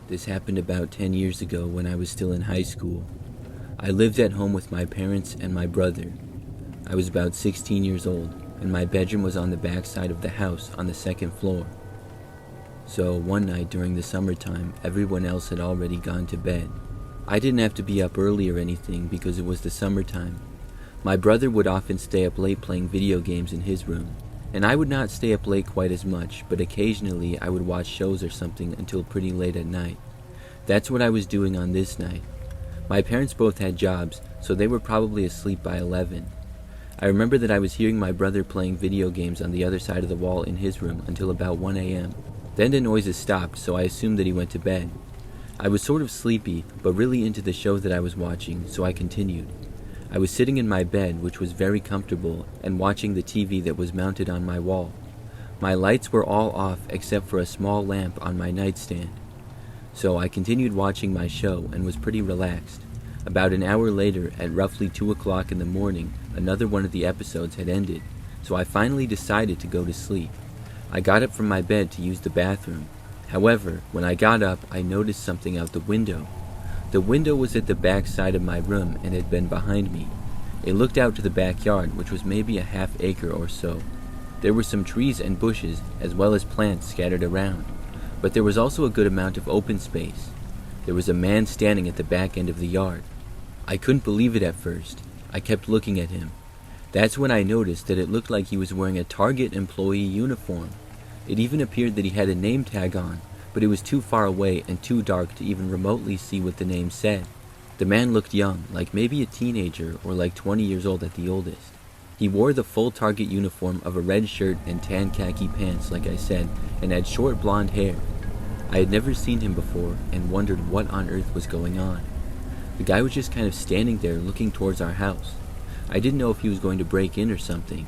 This happened about 10 years ago when I was still in high school. I lived at home with my parents and my brother. I was about 16 years old, and my bedroom was on the back side of the house on the second floor. So one night during the summertime, everyone else had already gone to bed. I didn't have to be up early or anything because it was the summertime. My brother would often stay up late playing video games in his room, and I would not stay up late quite as much, but occasionally I would watch shows or something until pretty late at night. That's what I was doing on this night. My parents both had jobs, so they were probably asleep by 11. I remember that I was hearing my brother playing video games on the other side of the wall in his room until about 1 a.m. Then the noises stopped, so I assumed that he went to bed. I was sort of sleepy, but really into the show that I was watching, so I continued. I was sitting in my bed, which was very comfortable, and watching the TV that was mounted on my wall. My lights were all off except for a small lamp on my nightstand. So I continued watching my show and was pretty relaxed. About an hour later, at roughly 2 o'clock in the morning, another one of the episodes had ended, so I finally decided to go to sleep. I got up from my bed to use the bathroom. However, when I got up, I noticed something out the window. The window was at the back side of my room and had been behind me. It looked out to the backyard, which was maybe a half acre or so. There were some trees and bushes, as well as plants scattered around, but there was also a good amount of open space. There was a man standing at the back end of the yard. I couldn't believe it at first. I kept looking at him. That's when I noticed that it looked like he was wearing a Target employee uniform. It even appeared that he had a name tag on, but it was too far away and too dark to even remotely see what the name said. The man looked young, like maybe a teenager or like 20 years old at the oldest. He wore the full Target uniform of a red shirt and tan khaki pants, like I said, and had short blonde hair. I had never seen him before and wondered what on earth was going on. The guy was just kind of standing there looking towards our house. I didn't know if he was going to break in or something.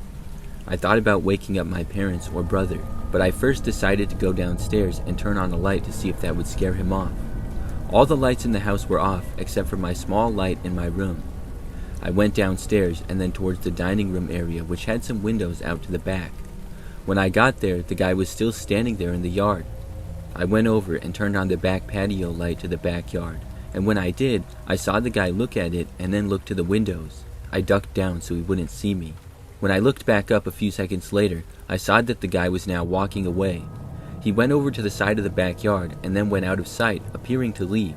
I thought about waking up my parents or brother, but I first decided to go downstairs and turn on a light to see if that would scare him off. All the lights in the house were off except for my small light in my room. I went downstairs and then towards the dining room area, which had some windows out to the back. When I got there, the guy was still standing there in the yard. I went over and turned on the back patio light to the backyard, and when I did, I saw the guy look at it and then look to the windows. I ducked down so he wouldn't see me. When I looked back up a few seconds later, I saw that the guy was now walking away. He went over to the side of the backyard and then went out of sight, appearing to leave.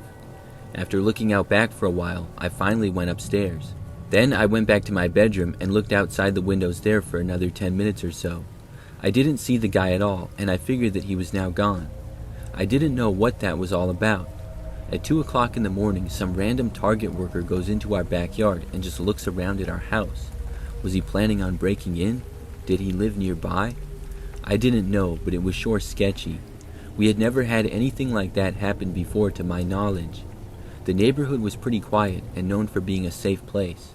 After looking out back for a while, I finally went upstairs. Then I went back to my bedroom and looked outside the windows there for another 10 minutes or so. I didn't see the guy at all, and I figured that he was now gone. I didn't know what that was all about. At 2 o'clock in the morning, some random Target worker goes into our backyard and just looks around at our house. Was he planning on breaking in? Did he live nearby? I didn't know, but it was sure sketchy. We had never had anything like that happen before to my knowledge. The neighborhood was pretty quiet and known for being a safe place.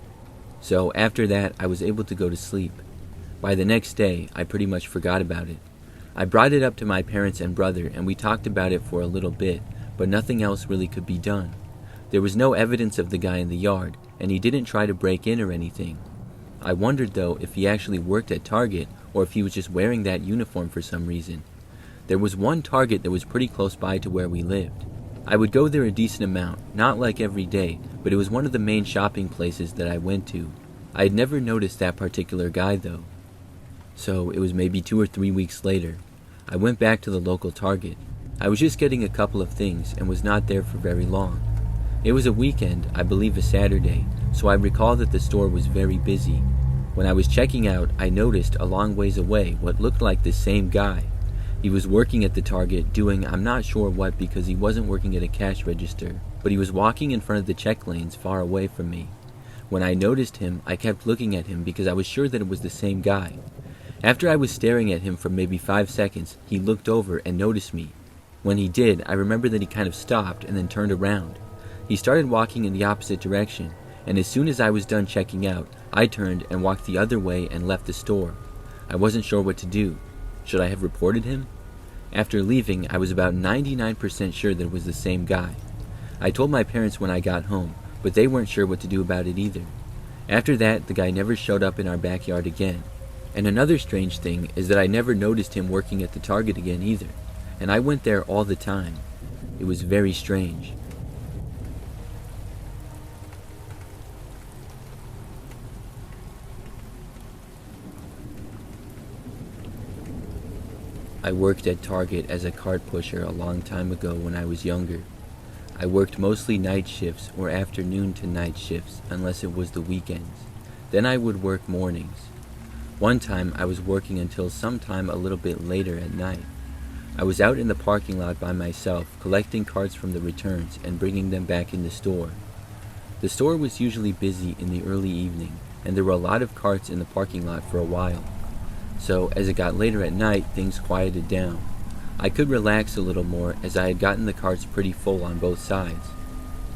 So after that, I was able to go to sleep. By the next day, I pretty much forgot about it. I brought it up to my parents and brother, and we talked about it for a little bit, but nothing else really could be done. There was no evidence of the guy in the yard, and he didn't try to break in or anything. I wondered, though, if he actually worked at Target, or if he was just wearing that uniform for some reason. There was one Target that was pretty close by to where we lived. I would go there a decent amount, not like every day, but it was one of the main shopping places that I went to. I had never noticed that particular guy, though. So it was maybe 2 or 3 weeks later. I went back to the local Target. I was just getting a couple of things and was not there for very long. It was a weekend, I believe a Saturday, so I recall that the store was very busy. When I was checking out, I noticed a long ways away what looked like the same guy. He was working at the Target doing I'm not sure what because he wasn't working at a cash register, but he was walking in front of the check lanes far away from me. When I noticed him, I kept looking at him because I was sure that it was the same guy. After I was staring at him for maybe 5 seconds, he looked over and noticed me. When he did, I remember that he kind of stopped and then turned around. He started walking in the opposite direction, and as soon as I was done checking out, I turned and walked the other way and left the store. I wasn't sure what to do. Should I have reported him? After leaving, I was about 99% sure that it was the same guy. I told my parents when I got home, but they weren't sure what to do about it either. After that, the guy never showed up in our backyard again. And another strange thing is that I never noticed him working at the Target again either, and I went there all the time. It was very strange. I worked at Target as a cart pusher a long time ago when I was younger. I worked mostly night shifts or afternoon to night shifts unless it was the weekends. Then I would work mornings. One time I was working until sometime a little bit later at night. I was out in the parking lot by myself collecting carts from the returns and bringing them back in the store. The store was usually busy in the early evening and there were a lot of carts in the parking lot for a while. So, as it got later at night, things quieted down. I could relax a little more as I had gotten the carts pretty full on both sides.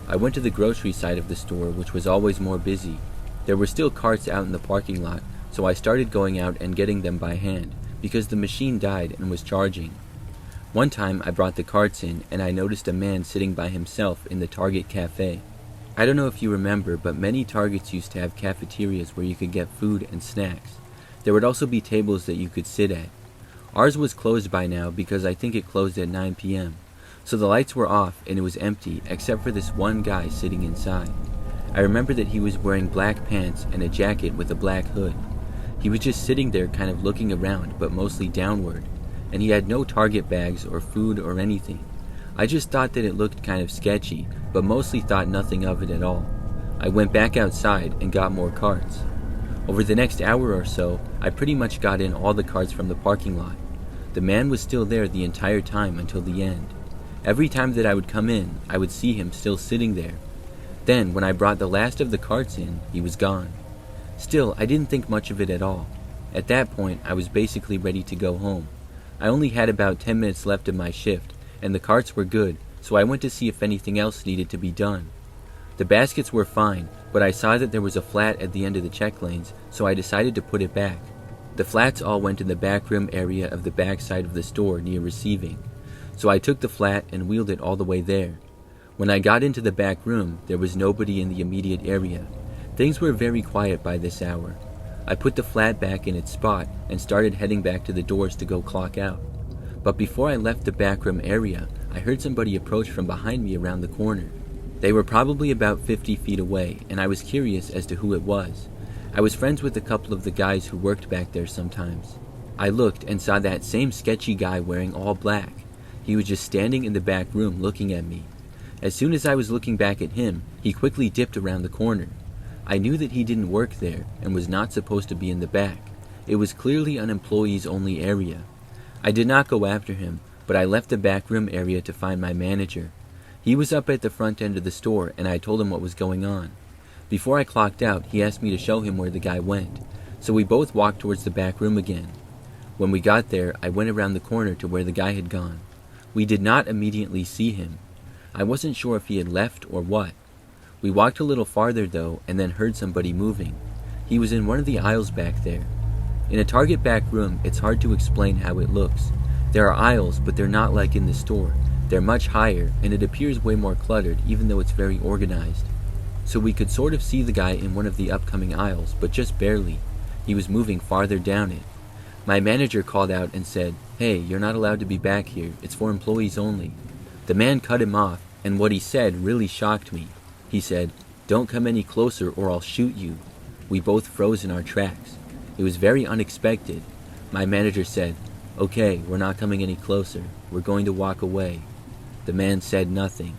I went to the grocery side of the store, which was always more busy. There were still carts out in the parking lot, so I started going out and getting them by hand, because the machine died and was charging. One time I brought the carts in, and I noticed a man sitting by himself in the Target cafe. I don't know if you remember, but many Targets used to have cafeterias where you could get food and snacks. There would also be tables that you could sit at. Ours was closed by now because I think it closed at 9 p.m. So the lights were off and it was empty except for this one guy sitting inside. I remember that he was wearing black pants and a jacket with a black hood. He was just sitting there kind of looking around but mostly downward, and he had no Target bags or food or anything. I just thought that it looked kind of sketchy, but mostly thought nothing of it at all. I went back outside and got more carts. Over the next hour or so, I pretty much got in all the carts from the parking lot. The man was still there the entire time until the end. Every time that I would come in, I would see him still sitting there. Then, when I brought the last of the carts in, he was gone. Still, I didn't think much of it at all. At that point, I was basically ready to go home. I only had about 10 minutes left of my shift, and the carts were good, so I went to see if anything else needed to be done. The baskets were fine, but I saw that there was a flat at the end of the check lanes, so I decided to put it back. The flats all went in the back room area of the back side of the store near receiving, so I took the flat and wheeled it all the way there. When I got into the back room, there was nobody in the immediate area. Things were very quiet by this hour. I put the flat back in its spot and started heading back to the doors to go clock out. But before I left the back room area, I heard somebody approach from behind me around the corner. They were probably about 50 feet away, and I was curious as to who it was. I was friends with a couple of the guys who worked back there sometimes. I looked and saw that same sketchy guy wearing all black. He was just standing in the back room looking at me. As soon as I was looking back at him, he quickly dipped around the corner. I knew that he didn't work there and was not supposed to be in the back. It was clearly an employees-only area. I did not go after him, but I left the back room area to find my manager. He was up at the front end of the store, and I told him what was going on. Before I clocked out, he asked me to show him where the guy went, so we both walked towards the back room again. When we got there, I went around the corner to where the guy had gone. We did not immediately see him. I wasn't sure if he had left or what. We walked a little farther though, and then heard somebody moving. He was in one of the aisles back there. In a Target back room, it's hard to explain how it looks. There are aisles, but they're not like in the store. They're much higher, and it appears way more cluttered, even though it's very organized. So we could sort of see the guy in one of the upcoming aisles, but just barely. He was moving farther down it. My manager called out and said, "Hey, you're not allowed to be back here. It's for employees only." The man cut him off, and what he said really shocked me. He said, "Don't come any closer or I'll shoot you." We both froze in our tracks. It was very unexpected. My manager said, "Okay, we're not coming any closer. We're going to walk away." The man said nothing.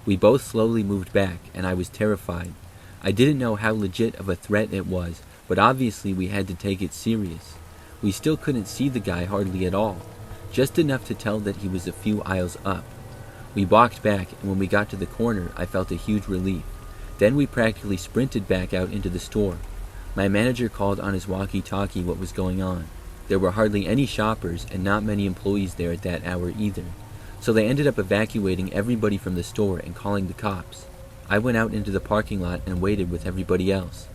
We both slowly moved back, and I was terrified. I didn't know how legit of a threat it was, but obviously we had to take it serious. We still couldn't see the guy hardly at all, just enough to tell that he was a few aisles up. We walked back, and when we got to the corner, I felt a huge relief. Then we practically sprinted back out into the store. My manager called on his walkie-talkie what was going on. There were hardly any shoppers and not many employees there at that hour either. So they ended up evacuating everybody from the store and calling the cops. I went out into the parking lot and waited with everybody else.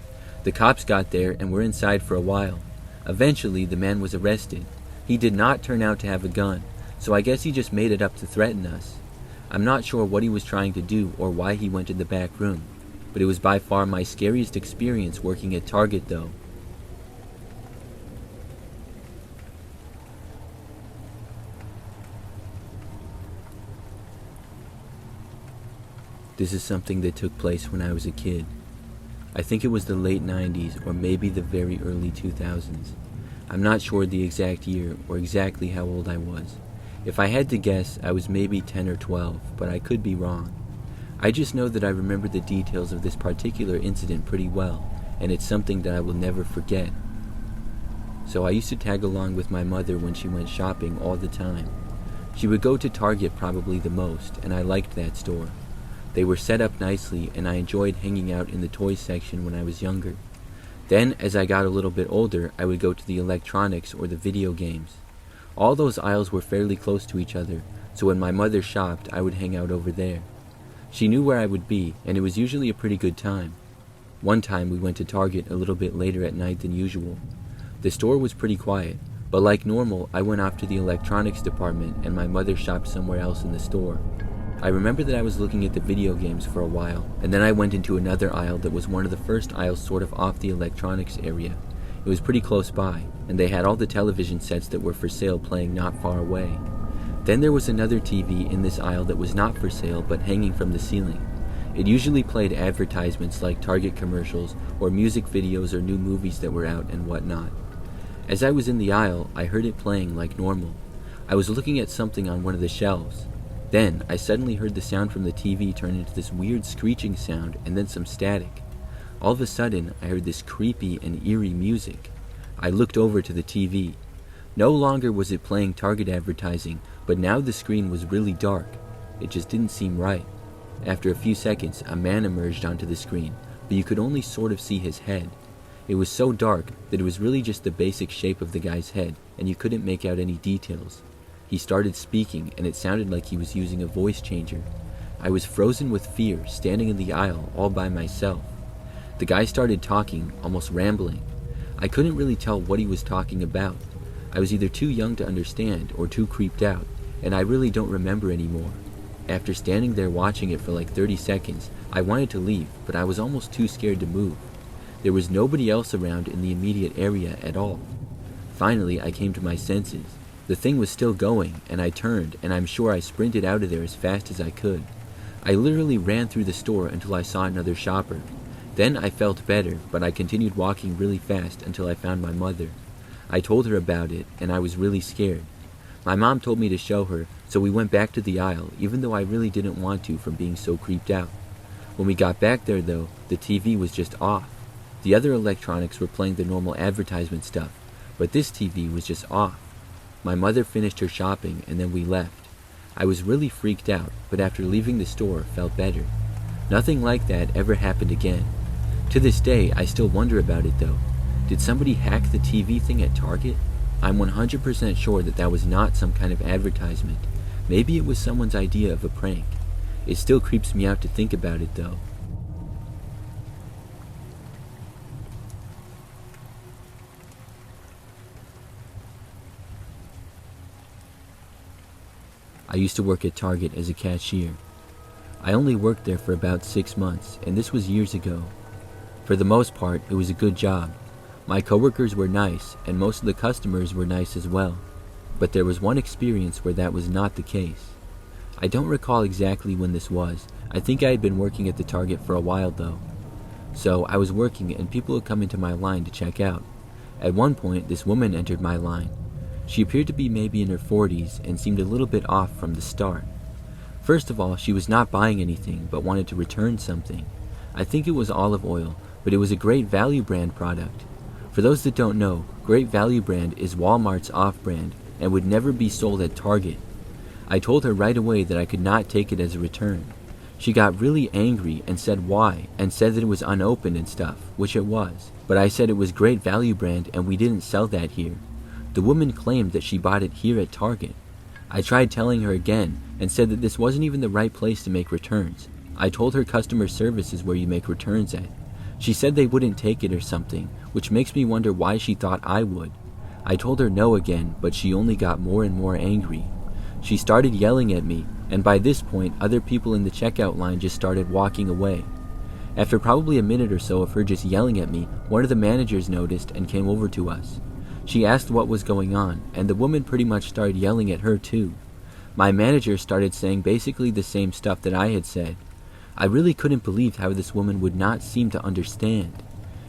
The cops got there and were inside for a while. Eventually, the man was arrested. He did not turn out to have a gun, so I guess he just made it up to threaten us. I'm not sure what he was trying to do or why he went in the back room, but it was by far my scariest experience working at Target though. This is something that took place when I was a kid. I think it was the late 90s or maybe the very early 2000s. I'm not sure the exact year or exactly how old I was. If I had to guess, I was maybe 10 or 12, but I could be wrong. I just know that I remember the details of this particular incident pretty well, and it's something that I will never forget. So I used to tag along with my mother when she went shopping all the time. She would go to Target probably the most, and I liked that store. They were set up nicely, and I enjoyed hanging out in the toys section when I was younger. Then, as I got a little bit older, I would go to the electronics or the video games. All those aisles were fairly close to each other, so when my mother shopped, I would hang out over there. She knew where I would be, and it was usually a pretty good time. One time we went to Target a little bit later at night than usual. The store was pretty quiet, but like normal, I went off to the electronics department and my mother shopped somewhere else in the store. I remember that I was looking at the video games for a while, and then I went into another aisle that was one of the first aisles sort of off the electronics area. It was pretty close by, and they had all the television sets that were for sale playing not far away. Then there was another TV in this aisle that was not for sale but hanging from the ceiling. It usually played advertisements like Target commercials or music videos or new movies that were out and whatnot. As I was in the aisle, I heard it playing like normal. I was looking at something on one of the shelves. Then, I suddenly heard the sound from the TV turn into this weird screeching sound and then some static. All of a sudden, I heard this creepy and eerie music. I looked over to the TV. No longer was it playing Target advertising, but now the screen was really dark. It just didn't seem right. After a few seconds, a man emerged onto the screen, but you could only sort of see his head. It was so dark that it was really just the basic shape of the guy's head, and you couldn't make out any details. He started speaking, and it sounded like he was using a voice changer. I was frozen with fear, standing in the aisle all by myself. The guy started talking, almost rambling. I couldn't really tell what he was talking about. I was either too young to understand or too creeped out, and I really don't remember anymore. After standing there watching it for like 30 seconds, I wanted to leave, but I was almost too scared to move. There was nobody else around in the immediate area at all. Finally, I came to my senses. The thing was still going, and I turned, and I'm sure I sprinted out of there as fast as I could. I literally ran through the store until I saw another shopper. Then I felt better, but I continued walking really fast until I found my mother. I told her about it, and I was really scared. My mom told me to show her, so we went back to the aisle, even though I really didn't want to from being so creeped out. When we got back there, though, the TV was just off. The other electronics were playing the normal advertisement stuff, but this TV was just off. My mother finished her shopping, and then we left. I was really freaked out, but after leaving the store, felt better. Nothing like that ever happened again. To this day, I still wonder about it though. Did somebody hack the TV thing at Target? I'm 100% sure that that was not some kind of advertisement. Maybe it was someone's idea of a prank. It still creeps me out to think about it though. I used to work at Target as a cashier. I only worked there for about 6 months, and this was years ago. For the most part, it was a good job. My coworkers were nice, and most of the customers were nice as well. But there was one experience where that was not the case. I don't recall exactly when this was. I think I had been working at the Target for a while though. So I was working and people would come into my line to check out. At one point, this woman entered my line. She appeared to be maybe in her 40s and seemed a little bit off from the start. First of all, she was not buying anything but wanted to return something. I think it was olive oil, but it was a Great Value brand product. For those that don't know, Great Value brand is Walmart's off-brand and would never be sold at Target. I told her right away that I could not take it as a return. She got really angry and said why, and said that it was unopened and stuff, which it was. But I said it was Great Value brand and we didn't sell that here. The woman claimed that she bought it here at Target. I tried telling her again and said that this wasn't even the right place to make returns. I told her customer service is where you make returns at. She said they wouldn't take it or something, which makes me wonder why she thought I would. I told her no again, but she only got more and more angry. She started yelling at me, and by this point, other people in the checkout line just started walking away. After probably a minute or so of her just yelling at me, one of the managers noticed and came over to us. She asked what was going on, and the woman pretty much started yelling at her too. My manager started saying basically the same stuff that I had said. I really couldn't believe how this woman would not seem to understand.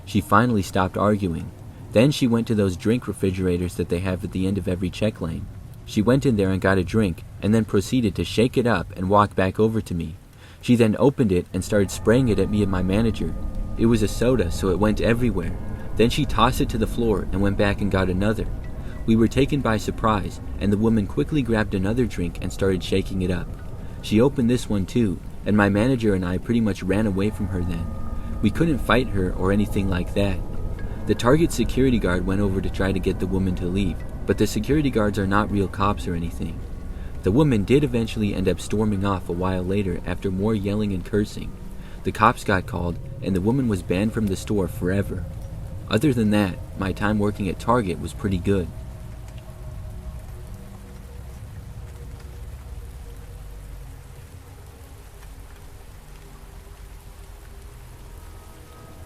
She finally stopped arguing. Then she went to those drink refrigerators that they have at the end of every check lane. She went in there and got a drink, and then proceeded to shake it up and walk back over to me. She then opened it and started spraying it at me and my manager. It was a soda, so it went everywhere. Then she tossed it to the floor and went back and got another. We were taken by surprise, and the woman quickly grabbed another drink and started shaking it up. She opened this one too, and my manager and I pretty much ran away from her then. We couldn't fight her or anything like that. The Target security guard went over to try to get the woman to leave, but the security guards are not real cops or anything. The woman did eventually end up storming off a while later after more yelling and cursing. The cops got called, and the woman was banned from the store forever. Other than that, my time working at Target was pretty good.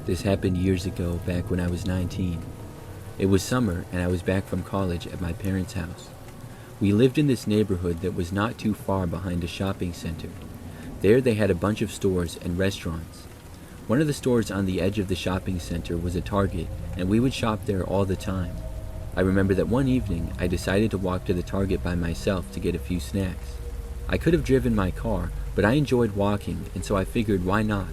This happened years ago, back when I was 19. It was summer, and I was back from college at my parents' house. We lived in this neighborhood that was not too far behind a shopping center. There they had a bunch of stores and restaurants. One of the stores on the edge of the shopping center was a Target, and we would shop there all the time. I remember that one evening I decided to walk to the Target by myself to get a few snacks. I could have driven my car, but I enjoyed walking, and so I figured why not.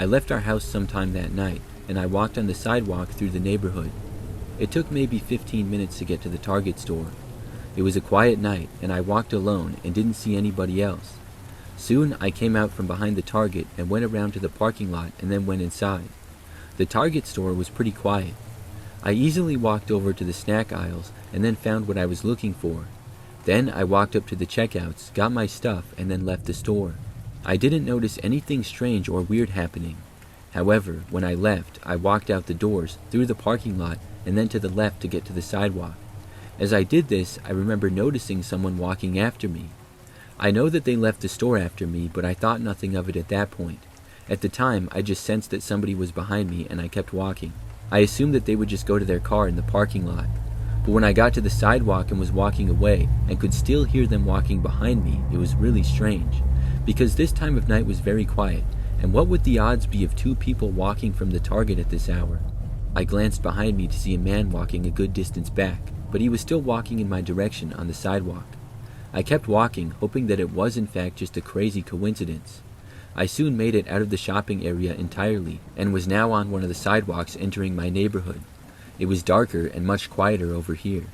I left our house sometime that night, and I walked on the sidewalk through the neighborhood. It took maybe 15 minutes to get to the Target store. It was a quiet night, and I walked alone and didn't see anybody else. Soon I came out from behind the Target and went around to the parking lot and then went inside. The Target store was pretty quiet. I easily walked over to the snack aisles and then found what I was looking for. Then I walked up to the checkouts, got my stuff, and then left the store. I didn't notice anything strange or weird happening. However, when I left, I walked out the doors, through the parking lot, and then to the left to get to the sidewalk. As I did this, I remember noticing someone walking after me. I know that they left the store after me, but I thought nothing of it at that point. At the time, I just sensed that somebody was behind me and I kept walking. I assumed that they would just go to their car in the parking lot. But when I got to the sidewalk and was walking away, and could still hear them walking behind me, it was really strange. Because this time of night was very quiet, and what would the odds be of two people walking from the Target at this hour? I glanced behind me to see a man walking a good distance back, but he was still walking in my direction on the sidewalk. I kept walking, hoping that it was in fact just a crazy coincidence. I soon made it out of the shopping area entirely, and was now on one of the sidewalks entering my neighborhood. It was darker and much quieter over here.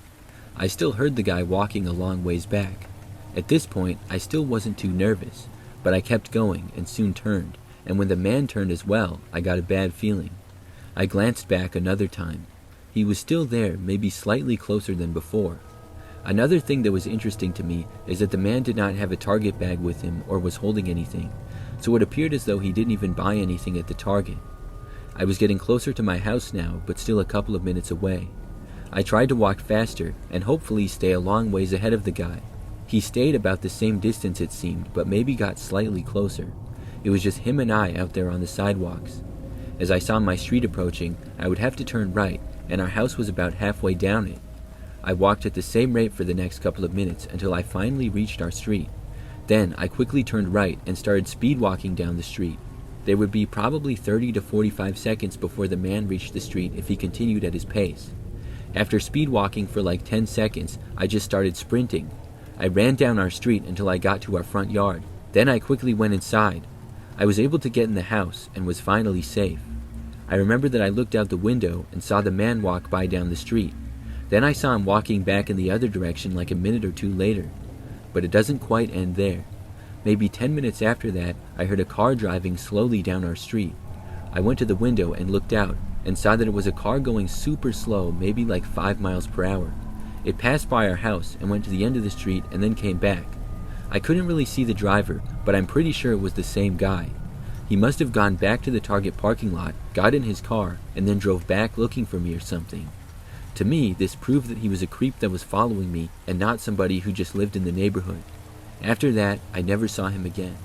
I still heard the guy walking a long ways back. At this point, I still wasn't too nervous, but I kept going and soon turned, and when the man turned as well, I got a bad feeling. I glanced back another time. He was still there, maybe slightly closer than before. Another thing that was interesting to me is that the man did not have a Target bag with him or was holding anything, so it appeared as though he didn't even buy anything at the Target. I was getting closer to my house now, but still a couple of minutes away. I tried to walk faster and hopefully stay a long ways ahead of the guy. He stayed about the same distance it seemed, but maybe got slightly closer. It was just him and I out there on the sidewalks. As I saw my street approaching, I would have to turn right, and our house was about halfway down it. I walked at the same rate for the next couple of minutes until I finally reached our street. Then I quickly turned right and started speed walking down the street. There would be probably 30 to 45 seconds before the man reached the street if he continued at his pace. After speed walking for like 10 seconds, I just started sprinting. I ran down our street until I got to our front yard. Then I quickly went inside. I was able to get in the house and was finally safe. I remember that I looked out the window and saw the man walk by down the street. Then I saw him walking back in the other direction like a minute or two later. But it doesn't quite end there. Maybe 10 minutes after that, I heard a car driving slowly down our street. I went to the window and looked out and saw that it was a car going super slow, maybe like 5 miles per hour. It passed by our house and went to the end of the street and then came back. I couldn't really see the driver, but I'm pretty sure it was the same guy. He must have gone back to the Target parking lot, got in his car, and then drove back looking for me or something. To me, this proved that he was a creep that was following me and not somebody who just lived in the neighborhood. After that, I never saw him again.